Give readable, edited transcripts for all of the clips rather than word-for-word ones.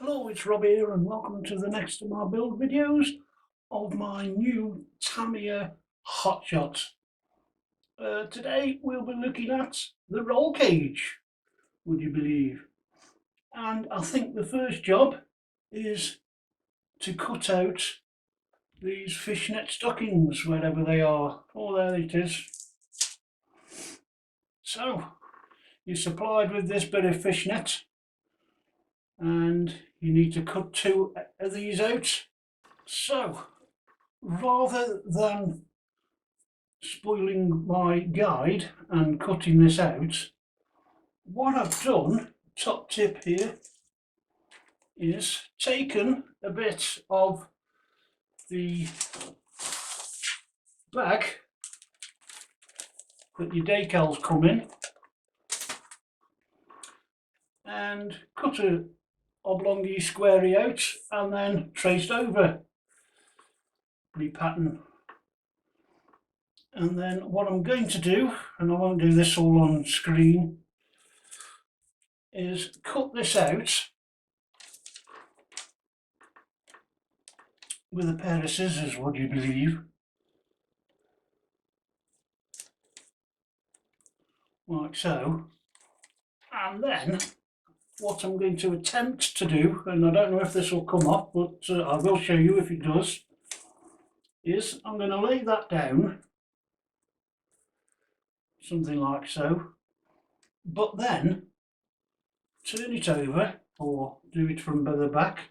Hello, it's Rob here and welcome to the next of my build videos of my new Tamiya HotShot. Today we'll be looking at the roll cage, would you believe? And I think the first job is to cut out these fishnet stockings wherever they are. Oh, there it is. So, you're supplied with this bit of fishnet and you need to cut two of these out. So, rather than spoiling my guide and cutting this out, what I've done, top tip here, is taken a bit of the bag that your decals come in and cut a oblongy squarey out and then traced over the pattern. And then what I'm going to do, and I won't do this all on screen, is cut this out with a pair of scissors, would you believe? Like so. And then what I'm going to attempt to do, and I don't know if this will come off, but I will show you if it does, is I'm going to lay that down, something like so, but then turn it over, or do it from the back,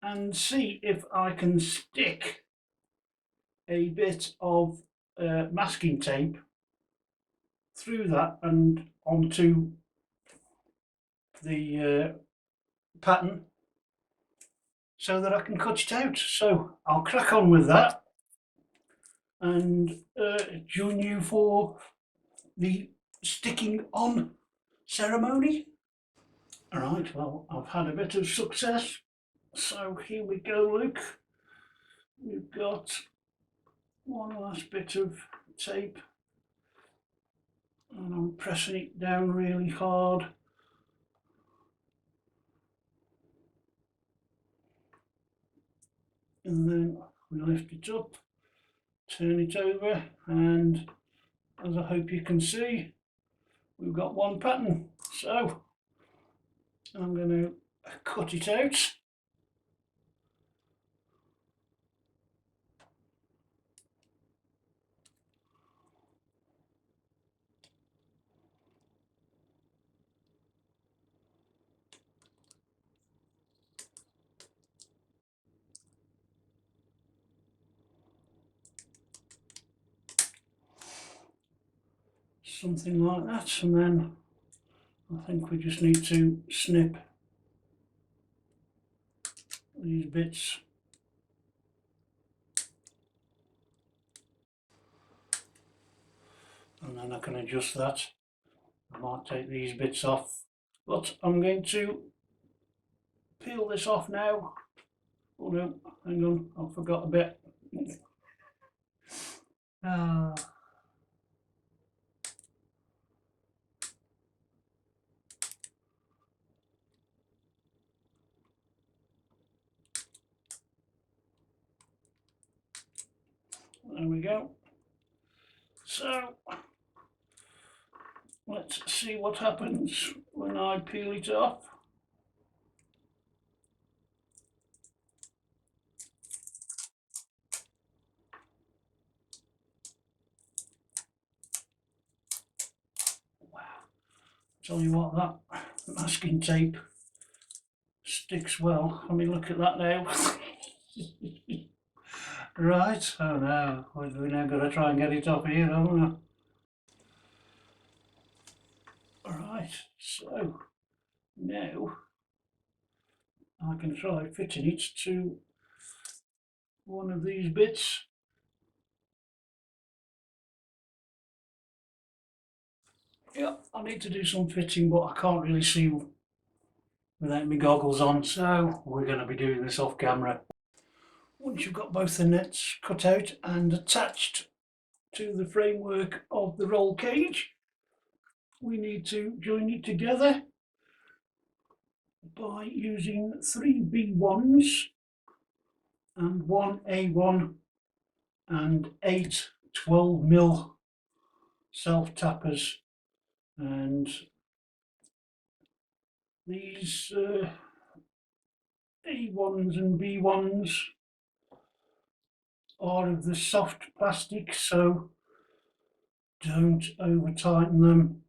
and see if I can stick a bit of masking tape through that and onto the pattern so that I can cut it out. So I'll crack on with that and join you for the sticking on ceremony. Alright, well, I've had a bit of success, so here we go, Luke. We've got one last bit of tape and I'm pressing it down really hard. And then we lift it up, turn it over, and as I hope you can see, we've got one pattern. So I'm going to cut it out. Something like that, and then I think we just need to snip these bits. And then I can adjust that. I might take these bits off, but I'm going to peel this off now. Oh no, hang on, I forgot a bit. There we go. So let's see what happens when I peel it off. Wow, tell you what, that masking tape sticks well. I mean, look at that now. Right, oh no, we're now going to try and get it off here, haven't we? Alright, so now I can try fitting it to one of these bits. Yeah, I need to do some fitting, but I can't really see without my goggles on, so we're going to be doing this off camera. Once you've got both the nets cut out and attached to the framework of the roll cage, we need to join it together by using 3 B1s and 1 A1 and 8 12mm self tappers, and these A1s and B1s are of the soft plastic, so don't over tighten them.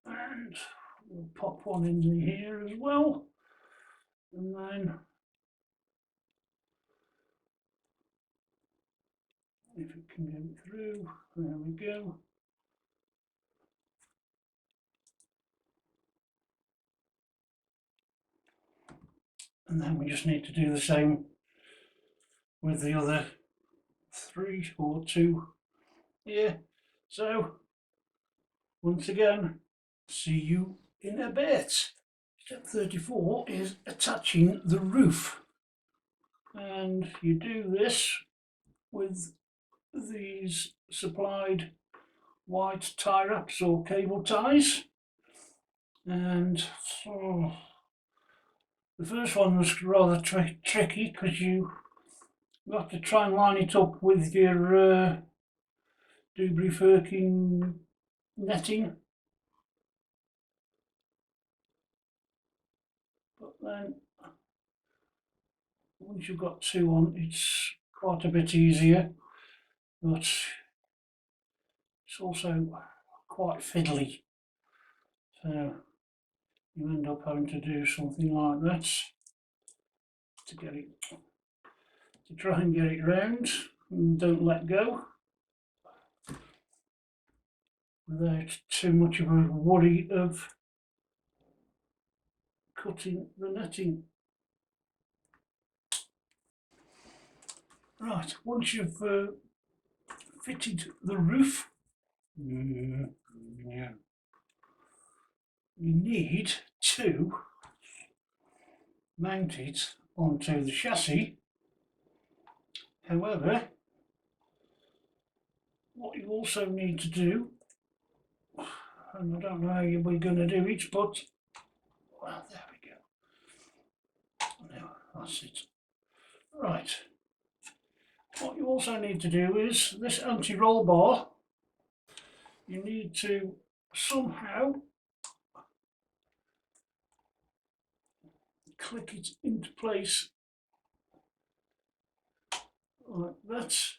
And we'll pop one in here as well, and then if it can go through, there we go. And then we just need to do the same with the other 3 or 2 here. So once again, see you in a bit. Step 34 is attaching the roof, and you do this with these supplied white tie wraps or cable ties. And the first one was rather tricky because you have to try and line it up with your Dubry Firkin netting, but then once you've got 2 on, it's quite a bit easier, but it's also quite fiddly, so you end up having to do something like that to get it, to try and get it round and don't let go without too much of a worry of cutting the netting. Right, once you've fitted the roof, you need to mount it onto the chassis. However, what you also need to do, and I don't know how we're going to do it, but well, there we go. Now that's it. Right. What you also need to do is this anti-roll bar. You need to somehow click it into place like that,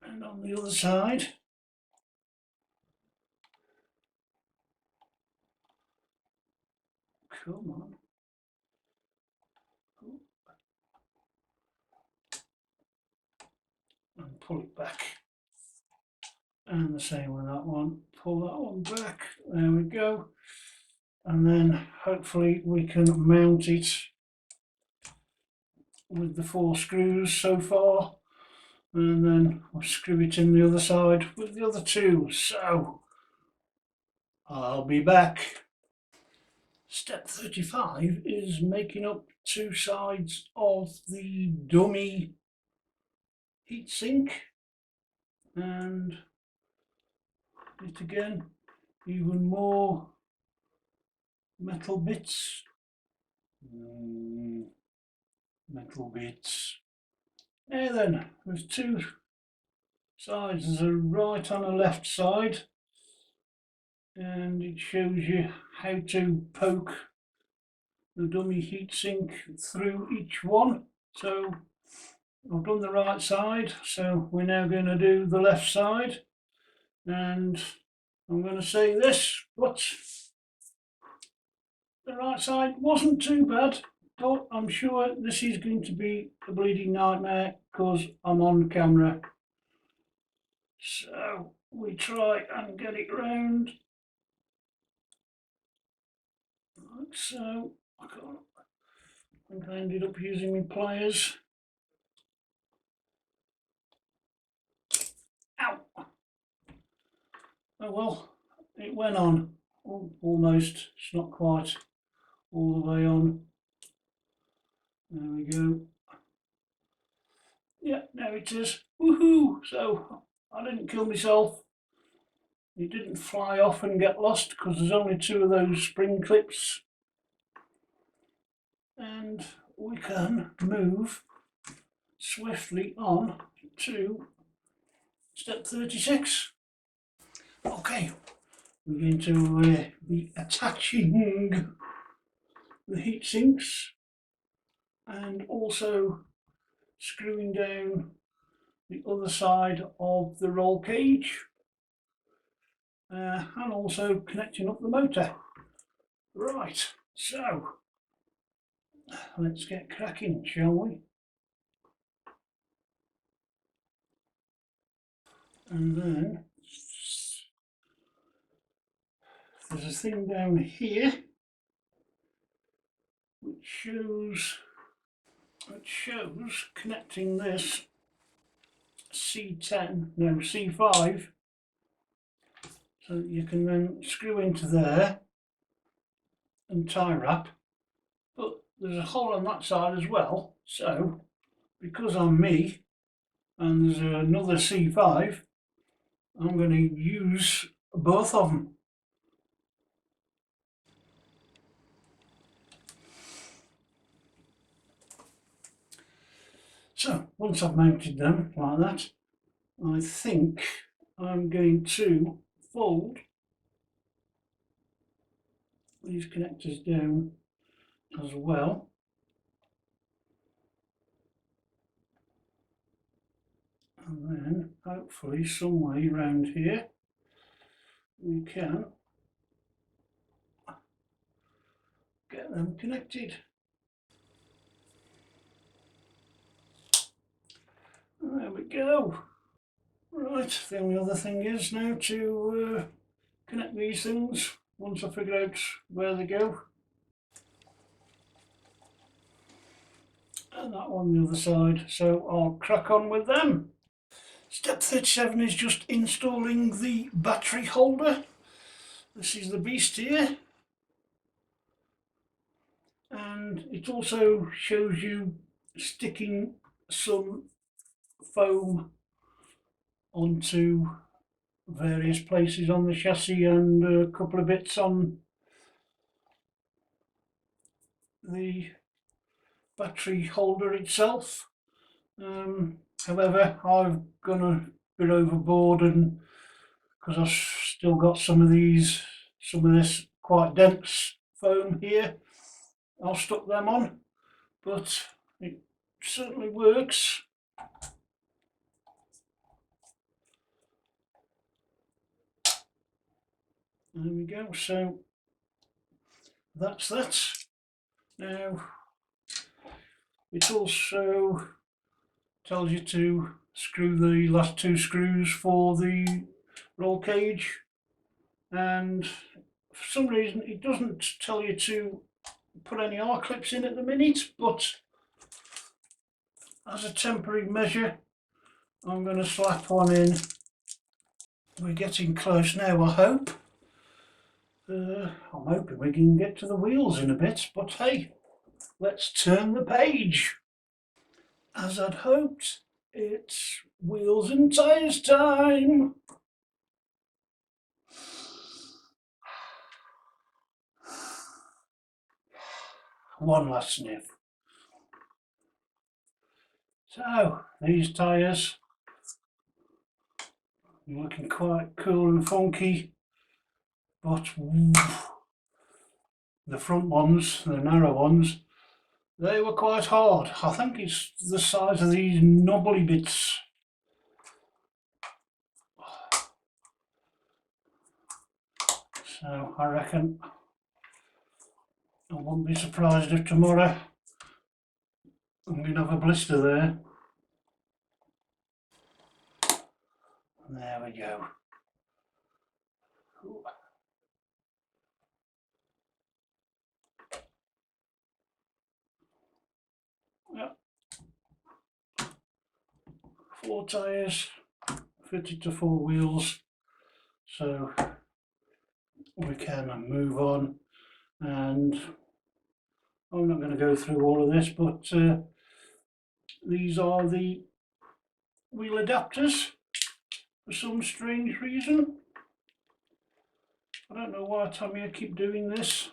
and on the other side come on, and pull it back, and the same with that one, pull that one back, there we go, and then hopefully we can mount it with the 4 screws so far, and then we'll screw it in the other side with the other 2. So I'll be back. Step 35 is making up 2 sides of the dummy heatsink, and it again, even more metal bits. Metal bits. Now then, there's 2 sides. There's a right and a left side, and it shows you how to poke the dummy heatsink through each one. So I've done the right side, so we're now going to do the left side, and I'm going to say this, but the right side wasn't too bad, but I'm sure this is going to be a bleeding nightmare because I'm on camera. So we try and get it round like so. I think I ended up using my pliers. Ow! Oh well, it went on. Almost. It's not quite all the way on. There we go. Yeah, now it is. Woohoo! So I didn't kill myself. It didn't fly off and get lost because there's only 2 of those spring clips. And we can move swiftly on to step 36. Okay, we're going to be attaching the heat sinks and also screwing down the other side of the roll cage and also connecting up the motor. Right, so let's get cracking, shall we? And then there's a thing down here which shows connecting this C5, so that you can then screw into there and tie wrap. But there's a hole on that side as well, so because I'm me and there's another C5, I'm going to use both of them. So once I've mounted them like that, I think I'm going to fold these connectors down as well. And then hopefully some way around here we can get them connected. There we go. Right, the only other thing is now to connect these things once I figure out where they go. And that one on the other side, so I'll crack on with them. Step 37 is just installing the battery holder. This is the beast here. And it also shows you sticking some foam onto various places on the chassis and a couple of bits on the battery holder itself. However, I've gone a bit overboard, and because I've still got some of this quite dense foam here, I've stuck them on, but it certainly works. There we go, so that's that. Now it also tells you to screw the last 2 screws for the roll cage, and for some reason it doesn't tell you to put any R clips in at the minute, but as a temporary measure I'm going to slap one in. We're getting close now, I hope. I'm hoping we can get to the wheels in a bit, but hey, let's turn the page. As I'd hoped, it's wheels and tyres time. One last sniff. So, these tyres are looking quite cool and funky, but the front ones, the narrow ones, they were quite hard. I think it's the size of these knobbly bits. So I reckon I wouldn't be surprised if tomorrow I'm going to have a blister there. There we go. Yep. 4 tyres fitted to 4 wheels, so we can move on. And I'm not going to go through all of this, but these are the wheel adapters for some strange reason. I don't know why Tamiya keep doing this,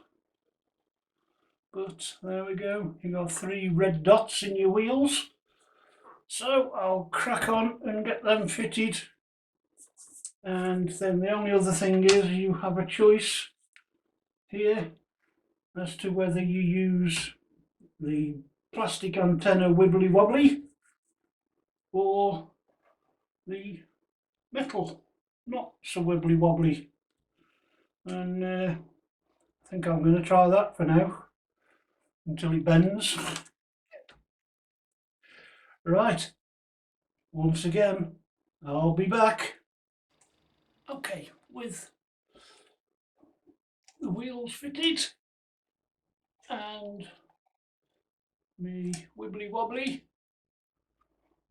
but there we go. You got 3 red dots in your wheels. So I'll crack on and get them fitted. And then the only other thing is you have a choice here as to whether you use the plastic antenna wibbly wobbly or the metal not so wibbly wobbly. And I think I'm going to try that for now until it bends. Right, once again I'll be back. Okay, with the wheels fitted and me wibbly wobbly,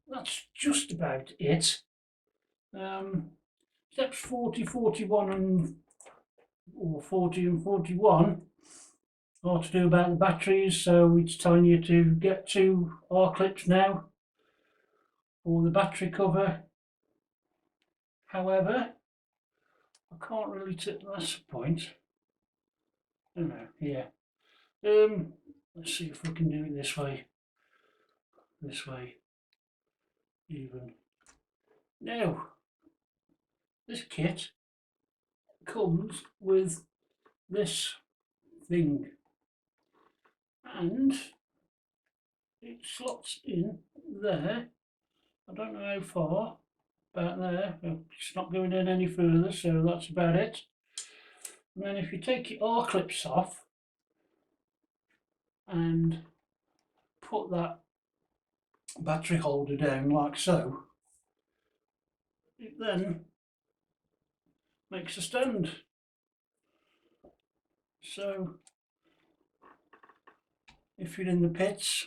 that's just about it. Steps 40, 41 and or 40 and 41 are to do about the batteries, so it's telling you to get 2 R clips now for the battery cover. However, I can't really that's the point. I don't know, yeah. Let's see if we can do it this way even. Now, this kit comes with this thing and it slots in there. I don't know how far, about there. It's not going in any further, so that's about it. And then if you take your R clips off and put that battery holder down like so, it then makes a stand. So if you're in the pits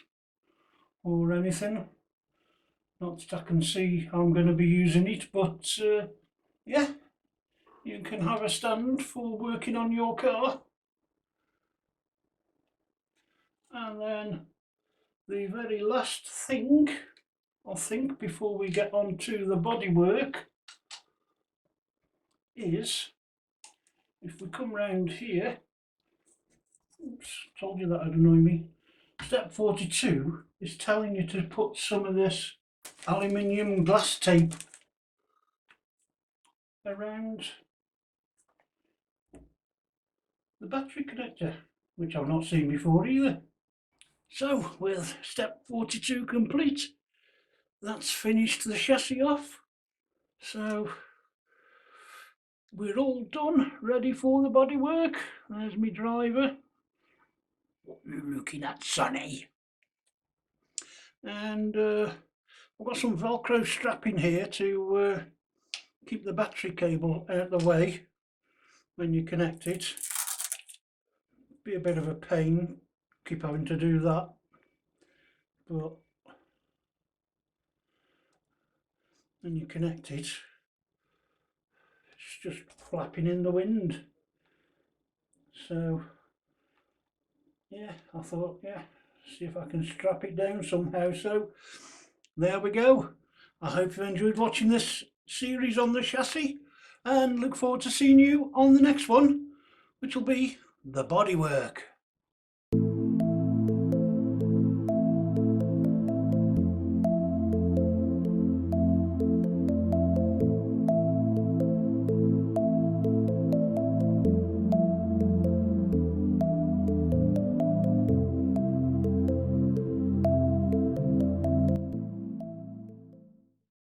or anything, not that I can see how I'm going to be using it, but yeah, you can have a stand for working on your car. And then the very last thing, I think, before we get on to the bodywork is, if we come round here, oops, told you that would annoy me. Step 42 is telling you to put some of this aluminium glass tape around the battery connector, which I've not seen before either. So with step 42 complete, that's finished the chassis off. So we're all done, ready for the bodywork. There's my driver. What are you looking at, Sonny? And I've got some Velcro strap in here to keep the battery cable out of the way when you connect it. Be a bit of a pain, keep having to do that, but when you connect it, it's just flapping in the wind. So yeah, I thought, yeah, see if I can strap it down somehow. So there we go. I hope you enjoyed watching this series on the chassis, and look forward to seeing you on the next one, which will be the bodywork.